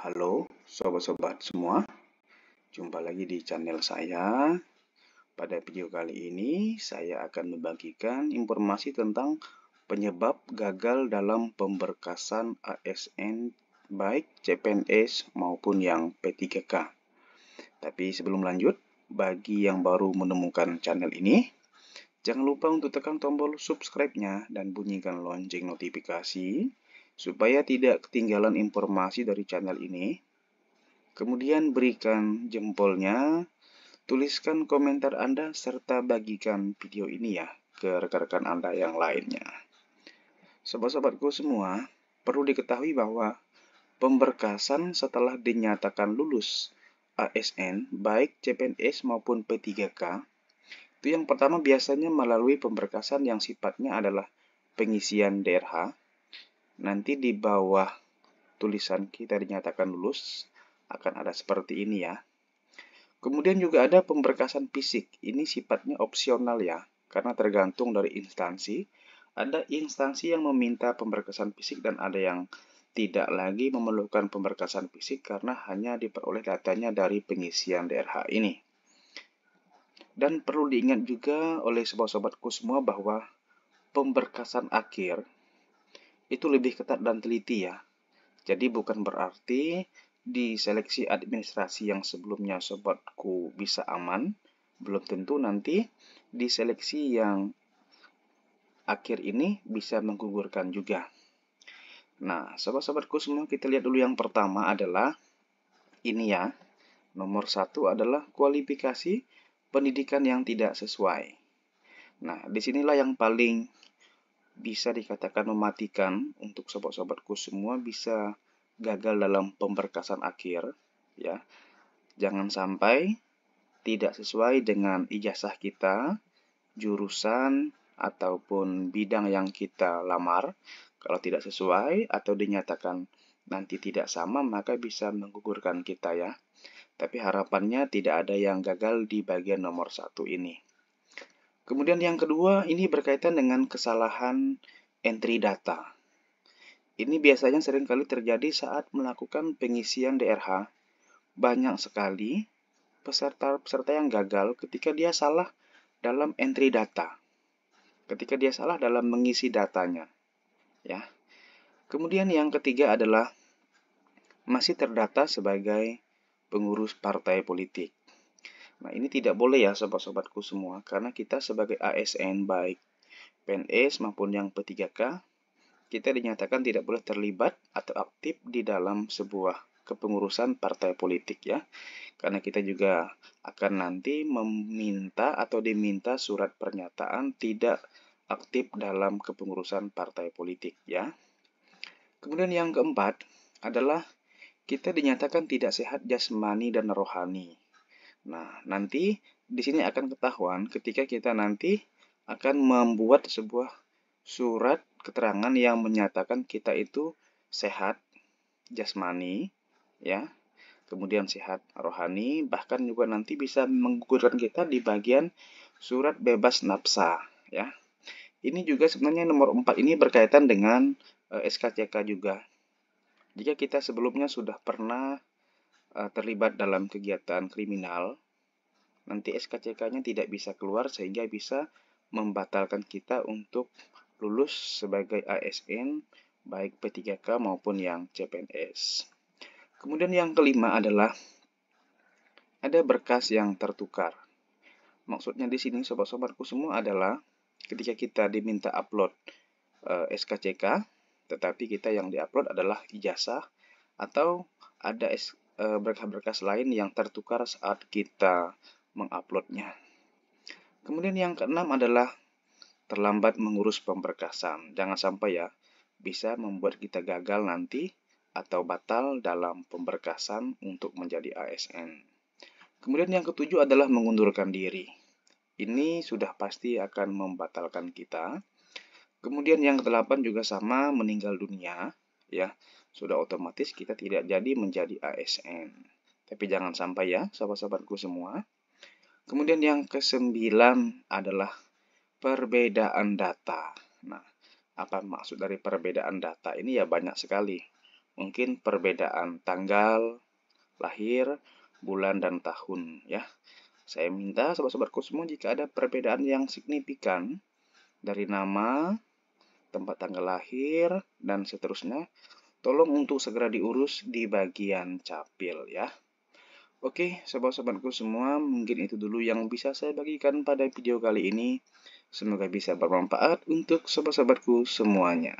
Halo sobat-sobat semua, jumpa lagi di channel saya. Pada video kali ini saya akan membagikan informasi tentang penyebab gagal dalam pemberkasan ASN baik CPNS maupun yang P3K. Tapi sebelum lanjut, bagi yang baru menemukan channel ini, jangan lupa untuk tekan tombol subscribe-nya dan bunyikan lonceng notifikasi supaya tidak ketinggalan informasi dari channel ini. Kemudian berikan jempolnya, tuliskan komentar Anda, serta bagikan video ini ya ke rekan-rekan Anda yang lainnya. Sobat-sobatku semua, perlu diketahui bahwa pemberkasan setelah dinyatakan lulus ASN, baik CPNS maupun P3K, itu yang pertama biasanya melalui pemberkasan yang sifatnya adalah pengisian DRH. Nanti di bawah tulisan kita dinyatakan lulus akan ada seperti ini ya. Kemudian juga ada pemberkasan fisik. Ini sifatnya opsional ya, karena tergantung dari instansi. Ada instansi yang meminta pemberkasan fisik dan ada yang tidak lagi memerlukan pemberkasan fisik karena hanya diperoleh datanya dari pengisian DRH ini. Dan perlu diingat juga oleh sobat-sobatku semua bahwa pemberkasan akhir itu lebih ketat dan teliti ya. Jadi bukan berarti di seleksi administrasi yang sebelumnya sobatku bisa aman, belum tentu nanti di seleksi yang akhir ini bisa menggugurkan juga. Nah, sobat-sobatku semua, kita lihat dulu yang pertama adalah ini ya. Nomor 1 adalah kualifikasi pendidikan yang tidak sesuai. Nah, disinilah yang paling bisa dikatakan mematikan untuk sobat-sobatku semua bisa gagal dalam pemberkasan akhir ya. Jangan sampai tidak sesuai dengan ijazah kita, jurusan ataupun bidang yang kita lamar. Kalau tidak sesuai atau dinyatakan nanti tidak sama, maka bisa menggugurkan kita ya. Tapi harapannya tidak ada yang gagal di bagian nomor 1 ini. Kemudian yang kedua, ini berkaitan dengan kesalahan entry data. Ini biasanya seringkali terjadi saat melakukan pengisian DRH. Banyak sekali peserta yang gagal ketika dia salah dalam entry data. Ketika dia salah dalam mengisi datanya. Ya. Kemudian yang ketiga adalah masih terdata sebagai pengurus partai politik. Nah, ini tidak boleh ya sobat-sobatku semua, karena kita sebagai ASN baik PNS maupun yang P3K, kita dinyatakan tidak boleh terlibat atau aktif di dalam sebuah kepengurusan partai politik ya. Karena kita juga akan nanti meminta atau diminta surat pernyataan tidak aktif dalam kepengurusan partai politik ya. Kemudian yang keempat adalah kita dinyatakan tidak sehat jasmani dan rohani. Nah, nanti di sini akan ketahuan ketika kita nanti akan membuat sebuah surat keterangan yang menyatakan kita itu sehat jasmani ya. Kemudian sehat rohani, bahkan juga nanti bisa menggugurkan kita di bagian surat bebas nafsa ya. Ini juga sebenarnya nomor 4 ini berkaitan dengan SKCK juga. Jika kita sebelumnya sudah pernah terlibat dalam kegiatan kriminal, nanti SKCK-nya tidak bisa keluar sehingga bisa membatalkan kita untuk lulus sebagai ASN baik P3K maupun yang CPNS. Kemudian yang kelima adalah ada berkas yang tertukar. Maksudnya di sini sobat-sobatku semua adalah ketika kita diminta upload SKCK, tetapi kita yang diupload adalah ijazah atau ada berkas-berkas lain yang tertukar saat kita menguploadnya. Kemudian yang keenam adalah terlambat mengurus pemberkasan. Jangan sampai ya, bisa membuat kita gagal nanti atau batal dalam pemberkasan untuk menjadi ASN. Kemudian yang ketujuh adalah mengundurkan diri. Ini sudah pasti akan membatalkan kita. Kemudian yang kedelapan juga sama, meninggal dunia ya. Sudah otomatis kita tidak jadi menjadi ASN. Tapi jangan sampai ya, sahabat-sahabatku semua. Kemudian yang kesembilan adalah perbedaan data. Nah, apa maksud dari perbedaan data? Ini ya banyak sekali. mungkin perbedaan tanggal lahir, bulan, dan tahun ya. Saya minta sobat-sobatku semua jika ada perbedaan yang signifikan dari nama, tempat tanggal lahir, dan seterusnya, tolong untuk segera diurus di bagian capil ya. Oke, sobat-sobatku semua, mungkin itu dulu yang bisa saya bagikan pada video kali ini. Semoga bisa bermanfaat untuk sobat-sobatku semuanya.